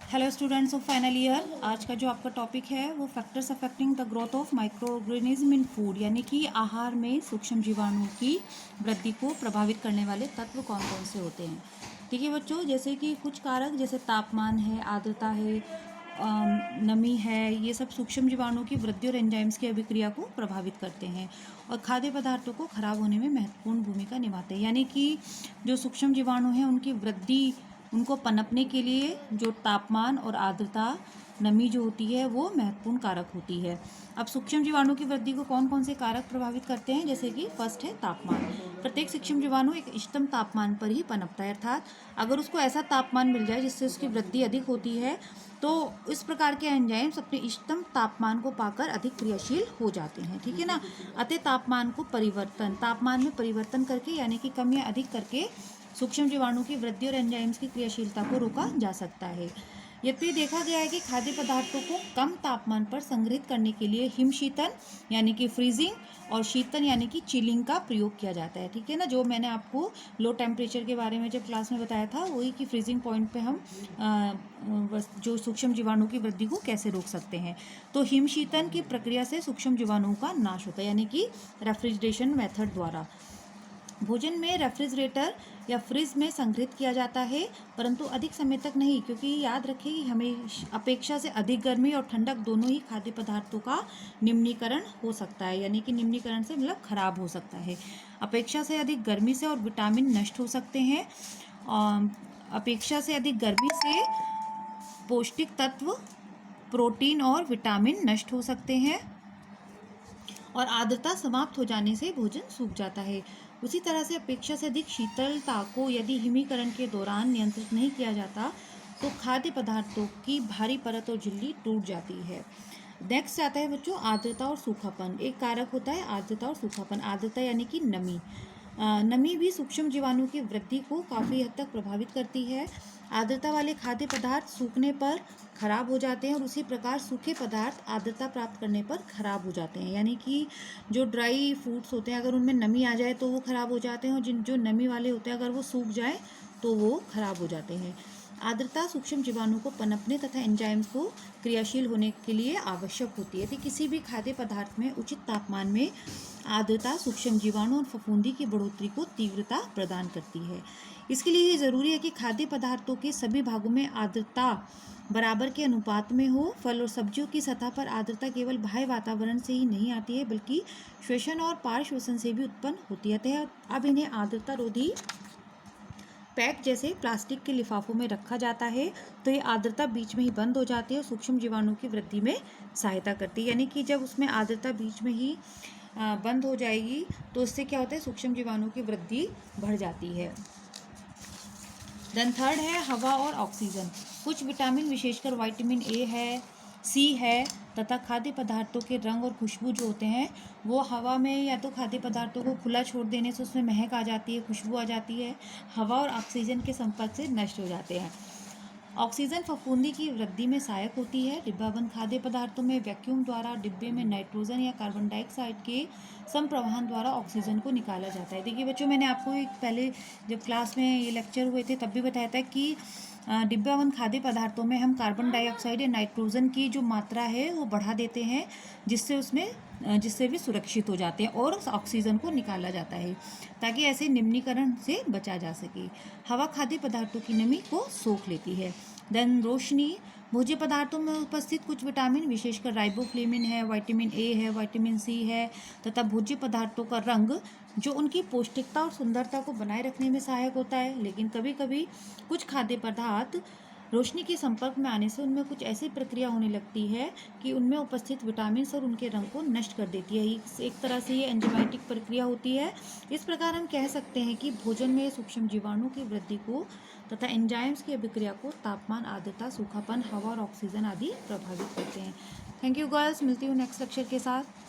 Hello students of final year. आज का जो आपका टॉपिक है वो factors affecting the growth of micro organism in food, यानी कि आहार में सूक्ष्म जीवाणुओं की वृद्धि को प्रभावित करने वाले तत्व कौन कौन से होते हैं। ठीक है बच्चों, जैसे कि कुछ कारक जैसे तापमान है, आर्द्रता है, नमी है, ये सब सूक्ष्म जीवाणुओं की वृद्धि और एंजाइम्स की अभिक्रिया को प्रभावित करते हैं और खाद्य पदार्थों को खराब होने में महत्वपूर्ण भूमिका निभाते हैं। यानी कि जो सूक्ष्म जीवाणु हैं उनकी वृद्धि, उनको पनपने के लिए जो तापमान और आर्द्रता, नमी जो होती है वो महत्वपूर्ण कारक होती है। अब सूक्ष्म जीवाणु की वृद्धि को कौन कौन से कारक प्रभावित करते हैं, जैसे कि फर्स्ट है तापमान। प्रत्येक सूक्ष्म जीवाणु एक इष्टतम तापमान पर ही पनपता है, अर्थात अगर उसको ऐसा तापमान मिल जाए जिससे उसकी वृद्धि अधिक होती है तो इस प्रकार के एंजाइम्स अपने इष्टतम तापमान को पाकर अधिक क्रियाशील हो जाते हैं। ठीक है ना। अतः तापमान में परिवर्तन करके, यानी कि कम या अधिक करके सूक्ष्म जीवाणु की वृद्धि और एंजाइम्स की क्रियाशीलता को रोका जा सकता है। यद्यपि देखा गया है कि खाद्य पदार्थों को कम तापमान पर संग्रहित करने के लिए हिमशीतन यानी कि फ्रीजिंग और शीतन यानी कि चिलिंग का प्रयोग किया जाता है। ठीक है ना। जो मैंने आपको लो टेम्परेचर के बारे में जब क्लास में बताया था, वही कि फ्रीजिंग पॉइंट पे हम जो सूक्ष्म जीवाणु की वृद्धि को कैसे रोक सकते हैं। तो हिमशीतन की प्रक्रिया से सूक्ष्म जीवाणुओं का नाश होता है, यानी कि रेफ्रिजरेशन मेथड द्वारा। भोजन में रेफ्रिजरेटर या फ्रिज में संग्रहित किया जाता है, परंतु अधिक समय तक नहीं, क्योंकि याद रखें कि हमें अपेक्षा से अधिक गर्मी और ठंडक दोनों ही खाद्य पदार्थों का निम्नीकरण हो सकता है, यानी कि निम्नीकरण से मतलब खराब हो सकता है। अपेक्षा से अधिक गर्मी से और विटामिन नष्ट हो सकते हैं। अपेक्षा से अधिक गर्मी से पौष्टिक तत्व, प्रोटीन और विटामिन नष्ट हो सकते हैं और आर्द्रता समाप्त हो जाने से भोजन सूख जाता है। उसी तरह से अपेक्षा से अधिक शीतलता को यदि हिमीकरण के दौरान नियंत्रित नहीं किया जाता तो खाद्य पदार्थों की भारी परत और झिल्ली टूट जाती है। नेक्स्ट आता है बच्चों आर्द्रता और सूखापन। एक कारक होता है आर्द्रता और सूखापन। आर्द्रता यानी कि नमी। नमी भी सूक्ष्म जीवाणु की वृद्धि को काफ़ी हद तक प्रभावित करती है। आर्द्रता वाले खाद्य पदार्थ सूखने पर खराब हो जाते हैं और उसी प्रकार सूखे पदार्थ आर्द्रता प्राप्त करने पर खराब हो जाते हैं। यानी कि जो ड्राई फूड्स होते हैं अगर उनमें नमी आ जाए तो वो खराब हो जाते हैं, और जो नमी वाले होते हैं अगर वो सूख जाए तो वो खराब हो जाते हैं। आर्द्रता सूक्ष्म जीवाणु को पनपने तथा एंजाइम्स को क्रियाशील होने के लिए आवश्यक होती है। तो किसी भी खाद्य पदार्थ में उचित तापमान में आर्द्रता सूक्ष्म जीवाणु और फफूंदी की बढ़ोतरी को तीव्रता प्रदान करती है। इसके लिए ये जरूरी है कि खाद्य पदार्थों के सभी भागों में आर्द्रता बराबर के अनुपात में हो। फल और सब्जियों की सतह पर आर्द्रता केवल बाह्य वातावरण से ही नहीं आती है, बल्कि श्वसन और पार्श्वसन से भी उत्पन्न होती है। अब इन्हें आर्द्रता रोधी पैक जैसे प्लास्टिक के लिफाफों में रखा जाता है तो ये आर्द्रता बीच में ही बंद हो जाती है और सूक्ष्म जीवाणु की वृद्धि में सहायता करती है। यानी कि जब उसमें आर्द्रता बीच में ही बंद हो जाएगी तो इससे क्या होता है, सूक्ष्म जीवाणु की वृद्धि बढ़ जाती है। देन थर्ड है हवा और ऑक्सीजन। कुछ विटामिन विशेषकर विटामिन ए है, सी है तथा खाद्य पदार्थों के रंग और खुशबू जो होते हैं वो हवा में, या तो खाद्य पदार्थों को खुला छोड़ देने से उसमें महक आ जाती है, खुशबू आ जाती है, हवा और ऑक्सीजन के संपर्क से नष्ट हो जाते हैं। ऑक्सीजन फफूंदी की वृद्धि में सहायक होती है। डिब्बाबंद खाद्य पदार्थों में वैक्यूम द्वारा डिब्बे में नाइट्रोजन या कार्बन डाइऑक्साइड के संप्रवाहन द्वारा ऑक्सीजन को निकाला जाता है। देखिए बच्चों, मैंने आपको एक पहले जब क्लास में ये लेक्चर हुए थे तब भी बताया था कि डिब्बाबंद खाद्य पदार्थों में हम कार्बन डाइऑक्साइड या नाइट्रोजन की जो मात्रा है वो बढ़ा देते हैं, जिससे भी सुरक्षित हो जाते हैं और ऑक्सीजन को निकाला जाता है ताकि ऐसे निम्नीकरण से बचा जा सके। हवा खाद्य पदार्थों की नमी को सोख लेती है। देन रोशनी। भोज्य पदार्थों में उपस्थित कुछ विटामिन विशेषकर राइबोफ्लेविन है, विटामिन ए है, विटामिन सी है तथा भोज्य पदार्थों का रंग जो उनकी पौष्टिकता और सुंदरता को बनाए रखने में सहायक होता है। लेकिन कभी कभी कुछ खाद्य पदार्थ रोशनी के संपर्क में आने से उनमें कुछ ऐसी प्रक्रिया होने लगती है कि उनमें उपस्थित विटामिन और उनके रंग को नष्ट कर देती है। एक तरह से ये एंजाइमेटिक प्रक्रिया होती है। इस प्रकार हम कह सकते हैं कि भोजन में सूक्ष्म जीवाणु की वृद्धि को तथा एंजाइम्स की अभिक्रिया को तापमान, आर्द्रता, सूखापन, हवा और ऑक्सीजन आदि प्रभावित करते हैं। थैंक यू गर्ल्स, मिलती हूँ नेक्स्ट लेक्चर के साथ।